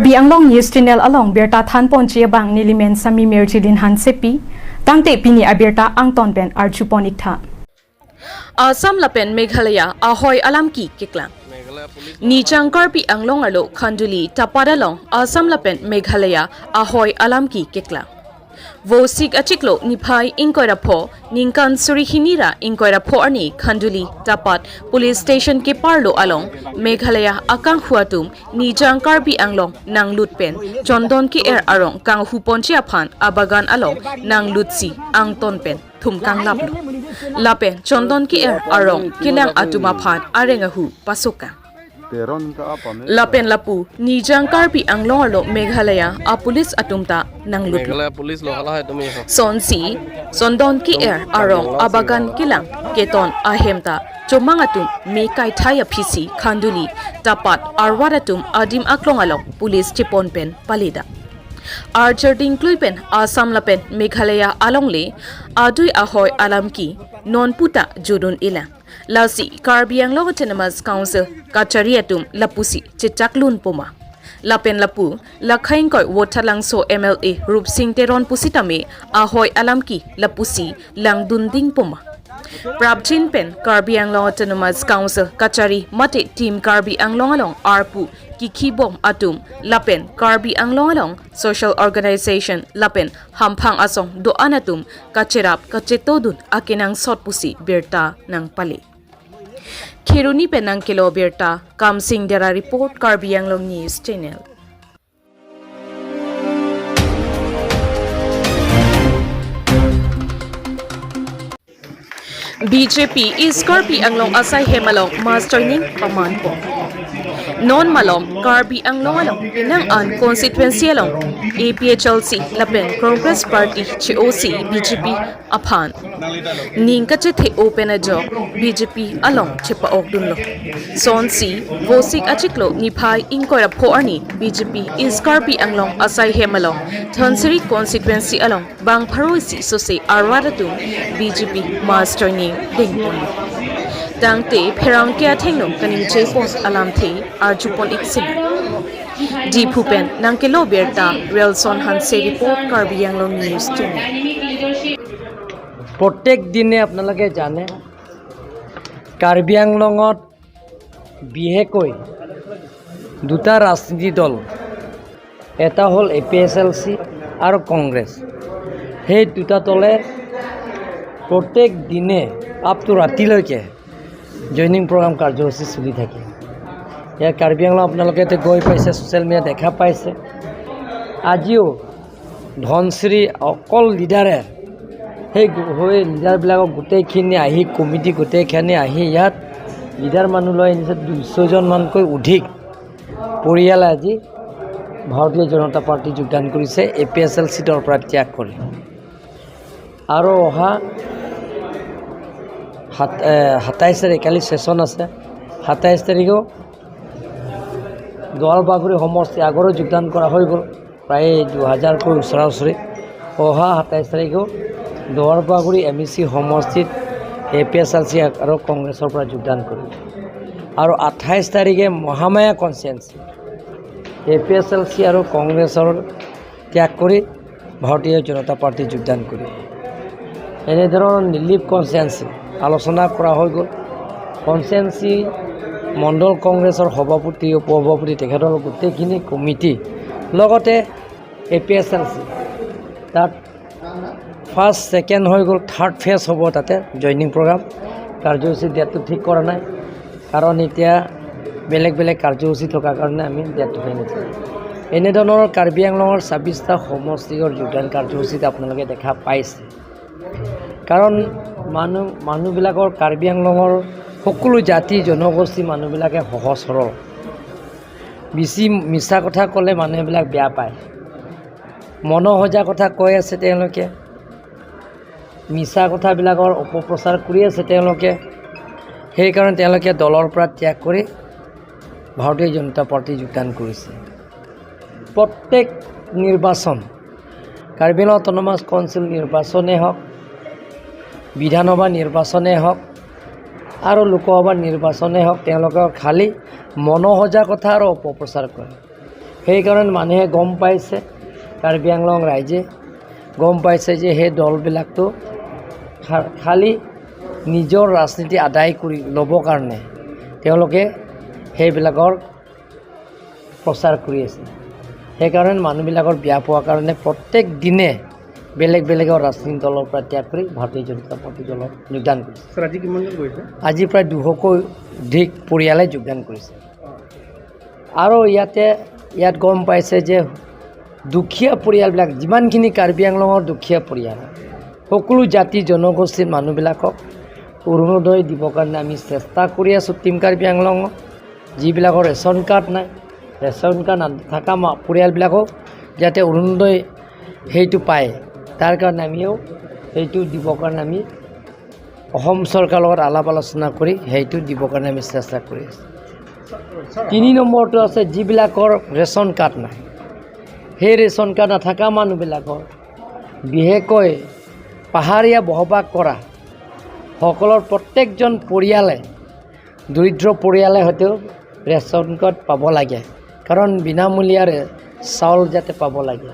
Karbi Anglong News Channel along Berta Than Ponchia Bang Nilimen Sami Merchilin Han Sepi Tangte Pini Aberta Angton Ben Archuponitha Assam Lapen Meghalaya Ahoy Alamki Kiklang Nijang Karbi Anglong Alo Khanduli Tapadalong Assam Lapen Meghalaya Ahoy Alamki Kiklang Vosik Achiklo Nipai Inkoirapo Ninkan Surihinira Inkoirapo Ani Khanduli Tapat Police Station Ke Parlo Along Meghalaya Akang Huatum Nijang Karbi Anglong Nang Lutpen Chondon Ki Er Arong Kang Huponchia Phan Abagan Along Nang Lutsi Angton Pen Thumkang Laplu Lapen Chondon Ki Er Arong Kilang Atuma Phan Arengahu Pasuka Lapen Lapu Nijang Karbi Anglong Alo Meghalaya A Police Atumta Nang Lutlu Sonsi Sondon Ki Er Arong Abagan Kilang Keton Ahemta Chomangatum Mekai Thaya Pisi Khanduli Tapat Arwadatum Adim Aklong Along Police Chipon Pen Palida Archer Ding Kluipen Assam Lapen Meghalaya Alongle Adui Ahoy Alamki Non Puta Judun Ila Lasi Karbi Anglong Autonomous Council Kachariatum Lapusi Chichaklun Puma Lapen Lapu Lakhain Koi Wotalangso MLA Rup Singh Teron Pusitame Ahoy Alamki Lapusi Langdunding Puma Prabchin Pen Karbi Anglong Autonomous Council Kachari Mate Team Karbi Anglong Along Arpu Kikibom Atum Lapen Karbi Anglong Along Social Organization Lapen Hampang Asong Doanatum Kachirap Kachetodun Akinang Sotpusi Berta Nang Pali Kiruni Penang Kilo Berta Kamsing Dera Report Karbi Anglong News Channel BJP is Karbi Anglong Asai Hemalong Master Ning Pamanpo Non Malom Karbi Anglong Along Inang An Constituency Along APHLC Lapen Congress Party COC BJP Aphan Ning Kachethe Open a job BJP Along Chipa Ogdunlo Son C Vosik Achiklo Nipai Inkoira Poarni BJP is Karbi Anglong Asai Hemalong Thansiri Constituency Along Bang Paroisi Sose Arwadatum BJP Master Ning Dingpon Dangte Perang Kia Tengno Kanim Chepos Alamte Arjupon Iksin Di Pupen Nankelo Berta Relson Hanse Report Karbi Anglong News Channel प्रत्येक दिने आपनालोके जाने कार्बी आंगलंगत बिहेকৈ দুটা ৰাজনীতি দল এটা হল এপিএছএলসি আৰু কংগ্ৰেছ সেই দুটা দলে প্ৰত্যেক দিনে আপ টু ৰাতিলৈকে জয়নিং প্ৰগ্ৰাম কাৰ্যসূচী চলি থাকে ইয়াৰ কাৰ্বি আংলং আপোনালোকে গৈ পাইছে সোশ্যাল মিডিয়া দেখা পাইছে আজিও ধনশ্ৰী অকল লিডাৰে সেই লিডাৰবিলাকক গোটেইখিনি আহি কমিটি গোটেইখিনি আহি ইয়াত লিডাৰ মানুহ লৈ আনিছে 200 জন মানকৈ অধিক পৰিয়াল আজি ভাৰতীয় জনতা পাৰ্টি যোগদান কৰিছে এপিএছএল সিটৰ পৰা ত্যাগ কৰি আৰু অহা 27 তাৰিখ কালি সেশন আছে 27 তাৰিখও দোৱালবাগুৰি সমষ্টি আগৰো যোগদান কৰা হৈ গ'ল প্ৰায় 2000 কৈ ওচৰা-ওচৰি অহা 27 তাৰিখও দোৱালবাগুৰি এমইসি সমষ্টিত এপিএছএলসি আৰু কংগ্ৰেছৰ পৰা যোগদান কৰিব আৰু 28 তাৰিখে মহামায়া কনষ্টিটুৱেন্সি এপিএছএলসি আৰু কংগ্ৰেছৰ ত্যাগ কৰি ভাৰতীয় জনতা পাৰ্টি যোগদান কৰিব এনেধৰণৰ নিলিপ কনষ্টিটুৱেন্সি আলোচনা কৰা হৈ গ'ল কনষ্টিটুৱেন্সি মণ্ডল কংগ্ৰেছৰ সভাপতি উপসভাপতি তেখেতৰ গোটেইখিনি কমিটি লগতে এপিএছএলসি তাত ফাৰ্ষ্ট সেকেন্ড হৈ গ'ল থাৰ্ড ফেজ হ'ব তাতে জয়নিং প্ৰগ্ৰাম কাৰ্যসূচী ডেটটো ঠিক কৰা নাই কাৰণ এতিয়া বেলেগ বেলেগ কাৰ্যসূচী থকাৰ কাৰণে আমি ডেটটো ঠিক নকৰোঁ এনেধৰণৰ কাৰ্বি আংলঙৰ 26টা সমষ্টিৰ যোগদান কাৰ্যসূচীত আপোনালোকে দেখা পাইছে কাৰণ মানুহবিলাকৰ কাৰ্বি আংলঙৰ সকলো জাতি জনগোষ্ঠী মানুহবিলাকে সহজ সৰল বেছি মিছা কথা ক'লে মানুহবিলাক বেয়া পায় মনোহজা কথা কৈ আছে তেওঁলোকে মিছা কথাবিলাকৰ অপপ্ৰচাৰ কৰি আছে তেওঁলোকে সেইকাৰণে তেওঁলোকে দলৰ পৰা ত্যাগ কৰি ভাৰতীয় জনতা পাৰ্টি যোগদান কৰিছে প্ৰত্যেক নিৰ্বাচন কাৰ্বি আংলং অটোনমাছ কাউন্সিল নিৰ্বাচনে হওক বিধানসভা নিৰ্বাচনে হওক আৰু লোকসভা নিৰ্বাচনে হওক তেওঁলোকৰ খালি মনোহজা কথা আৰু অপপ্ৰচাৰ কৰে সেইকাৰণে মানুহে গম পাইছে, কাৰ্বি আংলং ৰাইজে গম পাইছে যে সেই দলবিলাকটো খালি নিজৰ ৰাজনীতি আদায় কৰি ল'বৰ কাৰণে তেওঁলোকে সেইবিলাকৰ প্ৰচাৰ কৰি আছে। সেইকাৰণে মানুহবিলাকৰ বেয়া পোৱাৰ কাৰণে প্ৰত্যেক দিনে বেলেগ বেলেগৰ ৰাজনীতি দলৰ পৰা ত্যাগ কৰি ভাৰতীয় জনতা পাৰ্টি দলত যোগদান কৰিছে। আজি কিমানজন কৰিছে? আজি প্ৰায় 200কৈ অধিক পৰিয়ালে যোগদান কৰিছে। আৰু ইয়াত গম পাইছে যে দুখীয়া পৰিয়ালবিলাক যিমানখিনি কাৰ্বি আংলঙৰ দুখীয়া পৰিয়াল সকলো জাতি জনগোষ্ঠীৰ মানুহবিলাকক অৰুণোদয় দিবৰ কাৰণে আমি চেষ্টা কৰি আছোঁ। টিম কাৰ্বি আংলঙত যিবিলাকৰ ৰেচন কাৰ্ড নাই, ৰেচন কাৰ্ড নথকা পৰিয়ালবিলাকক যাতে অৰুণোদয় সেইটো পায়, তাৰ কাৰণে আমিও সেইটো দিবৰ কাৰণে আমি অসম চৰকাৰৰ লগত আলাপ আলোচনা কৰি সেইটো দিবৰ কাৰণে আমি চেষ্টা কৰি আছোঁ। 3 নম্বৰটো আছে যিবিলাকৰ ৰেচন কাৰ্ড নাই, সেই ৰেচন কাৰ্ড নথকা মানুহবিলাকৰ বিশেষকৈ পাহাৰীয়া বসবাস কৰা সকলৰ প্ৰত্যেকজন পৰিয়ালে দৰিদ্ৰ পৰিয়ালে হয়তো ৰেচন কাৰ্ড পাব লাগে, কাৰণ বিনামূলীয়াৰে চাউল যাতে পাব লাগে।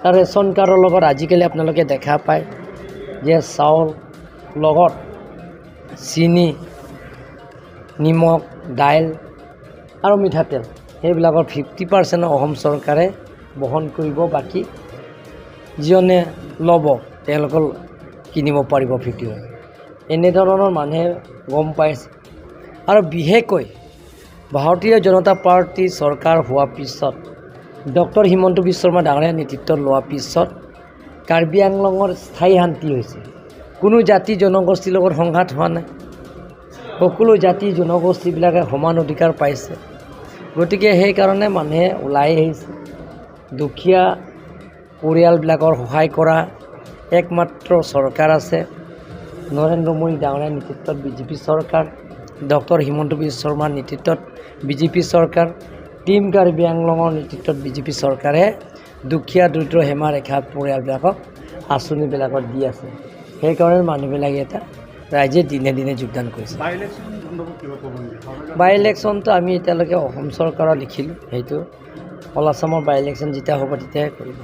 তাৰ ৰেচন কাৰ্ডৰ লগত আজিকালি আপোনালোকে দেখা পায় যে চাউল লগত চিনি, নিমখ, দাইল আৰু মিঠাতেল সেইবিলাকৰ 50% অসম চৰকাৰে বহন কৰিব, বাকী যিজনে ল'ব তেওঁলোকৰ কিনিব পাৰিব 50%। এনেধৰণৰ মানুহে গম পাইছে। আৰু বিশেষকৈ ভাৰতীয় জনতা পাৰ্টি চৰকাৰ হোৱাৰ পিছত ডক্টৰ হিমন্ত বিশ্ব শৰ্মা ডাঙৰীয়াৰ নেতৃত্বত লোৱাৰ পিছত কাৰ্বি আংলঙৰ স্থায়ী শান্তি হৈছে। কোনো জাতি জনগোষ্ঠীৰ লগত সংঘাত হোৱা নাই, সকলো জাতি জনগোষ্ঠীবিলাকে সমান অধিকাৰ পাইছে। গতিকে সেইকাৰণে মানুহে ওলাই আহিছে। দুখীয়া পৰিয়ালবিলাকৰ সহায় কৰা একমাত্ৰ চৰকাৰ আছে নৰেন্দ্ৰ মোদী ডাঙৰীয়াৰ নেতৃত্বত বিজেপি চৰকাৰ, ডক্টৰ হিমন্ত বিশ্ব শৰ্মাৰ নেতৃত্বত বিজেপি চৰকাৰ, টিম কাৰ্বি আংলঙৰ নেতৃত্বত বিজেপি চৰকাৰে দুখীয়া দৰিদ্ৰ সীমাৰেখা পৰিয়ালবিলাকক আঁচনিবিলাকত দি আছে। সেইকাৰণে মানুহবিলাকে এটা ৰাইজে দিনে দিনে যোগদান কৰিছে। বাই ইলেকশ্যনটো আমি এতিয়ালৈকে অসম চৰকাৰৰ লিখিলোঁ, সেইটো অল আছামৰ বাই ইলেকশ্যন যেতিয়া হ'ব তেতিয়াহে কৰিব।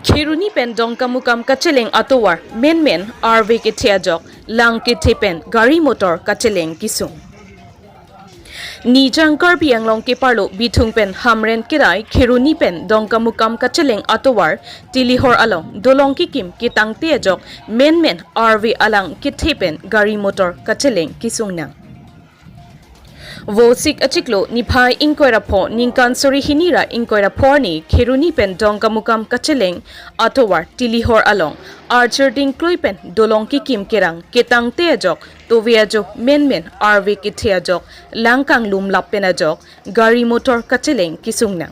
Khiruni pen dongkamukam kacheleng atowar men RV ke thiajok lang ke thepen gari motor kacheleng kisung Nijang Karbi Anglong ke parlo bitung pen hamren kirai Khiruni pen dongkamukam kacheleng atowar tilihor along dolong ki kim ke tangte ajok men RV alang ke thepen gari motor kacheleng kisung nang Vosik achiklo niphai inkoira pho ningkan sori hinira inkoira phorni Khiruni pen dongkamukam kacheleng atowar tilihor along archer ding kloipen dolong ki kim kerang ketang te ajok toviajok men RV ki thiajok langkang lum lappen ajok gari motor kacheleng kisungna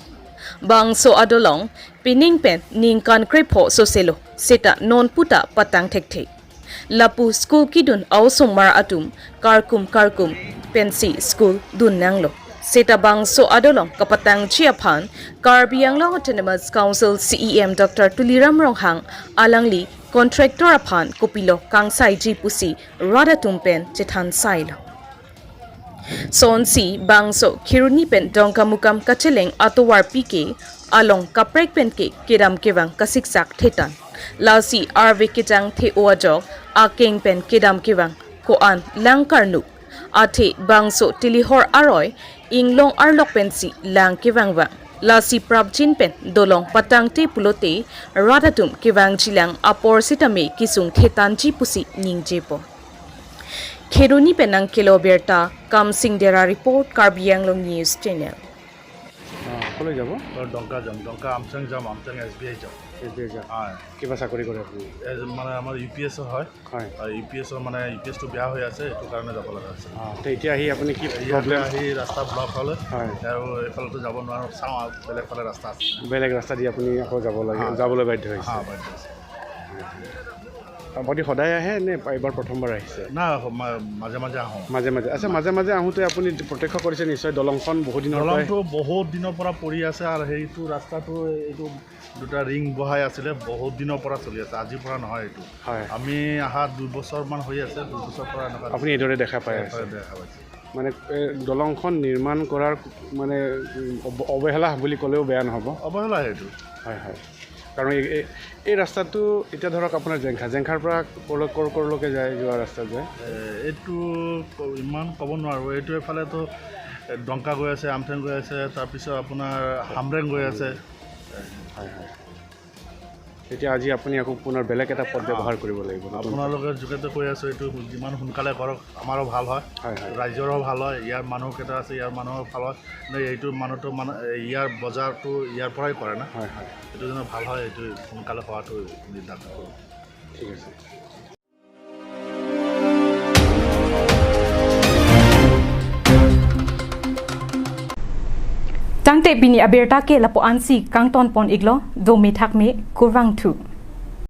bangso adolong pining pen ningkan krepho soselo seta non puta patang thekthei Lapu school kidun ausong mar atum karkum pensi school dun nanglo seta bangso adolong kapatang chiaphan Karbi Anglong Autonomous Council CEM Dr. Tuliram Ronghang alangli contractor aphan kopilo kangsai ji pusi radatum pen chethan sailo Sonsi bangso Khiruni pen dongkamukam kacheleng atowar pike along kaprek pen ke kiram kewang kasiksak thetan Lausi RV kitang the oajok akeng pen kidam kewang koan langkarnuk Ate bangso tilihor aroy inglong arlok pensi lang kewangwa Lasi prabjin pen dolong patang te pulote radatum kewang jilang apor sitame kisung thetanji pusi ningjepo Khiruni penang kilo berta kam sing dera report Karbi Anglong News Channel কলৈ যাব? ডংকা যাম, ডংকা আমচাং যাম, Amchang SBI যাম। SBI যাম। হয়। কিবা চাকৰি কৰে আপুনি? মানে আমাৰ UPS হয়। হয়। UPSৰ মানে UPSটো বেয়া হৈ আছে, এইটো কাৰণে যাব লগা আছে। তো এতিয়া আহি আপুনি কি প্ৰব্লেম আহি ৰাস্তা ব্লক হ'লে হয় আৰু এইফালেতো যাব নোৱাৰোঁ, চাওঁ আৰু বেলেগ ফালে ৰাস্তা আছে। বেলেগ ৰাস্তা দি আপুনি আকৌ যাবলৈ বাধ্য হৈছে। বাধ্য আছে। আপুনি সদায় আহে নে এইবাৰ প্ৰথমবাৰ আহিছে না মাজে মাজে আহোঁ মাজে মাজে আচ্ছা মাজে মাজে আহোঁতে আপুনি প্ৰত্যক্ষ কৰিছে নিশ্চয় দলংখন বহুত দিনৰ পৰাই দলংটো বহুত দিনৰ পৰা পৰি আছে আৰু সেইটো ৰাস্তাটো এইটো দুটা ৰিং বহাই আছিলে বহুত দিনৰ পৰা চলি আছে আজিৰ পৰা নহয় এইটো হয় আমি অহা 2 বছৰমান হৈ আছে 2 বছৰ পৰা এনেকুৱা আপুনি এইদৰে দেখা পাই আছে দেখা পাইছে মানে দলংখন নিৰ্মাণ কৰাৰ মানে অৱহেলা বুলি ক'লেও বেয়া নহ'ব অৱহেলা সেইটো হয় হয় কাৰণ এই ৰাস্তাটো এতিয়া ধৰক আপোনাৰ জেংখাৰ পৰা কৰলৈকে যায় যোৱা ৰাস্তা যায় এইটো ইমান ক'ব নোৱাৰোঁ এইটো এফালেতো ডংকা গৈ আছে আমঠেং গৈ আছে তাৰপিছত আপোনাৰ হামৰেং গৈ আছে হয় হয় এতিয়া আজি আপুনি আকৌ পুনৰ বেলেগ এটা পথ ব্যৱহাৰ কৰিব লাগিব আপোনালোকে যোগেতে কৈ আছোঁ এইটো যিমান সোনকালে কৰক আমাৰো ভাল হয় হয় হয় ৰাইজৰো ভাল হয় ইয়াৰ মানুহকেইটা আছে ইয়াৰ মানুহৰ ভাল হয় এইটো মানুহটো মানে ইয়াৰ বজাৰটো ইয়াৰ পৰাই কৰে না হয় হয় এইটো যেন ভাল হয় এইটো সোনকালে হোৱাটো নিৰ্ধাৰণ কৰোঁ ঠিক আছে Tangte bini aberta ke lapo ansi kang ton pon iglo do me thak me kurwang thu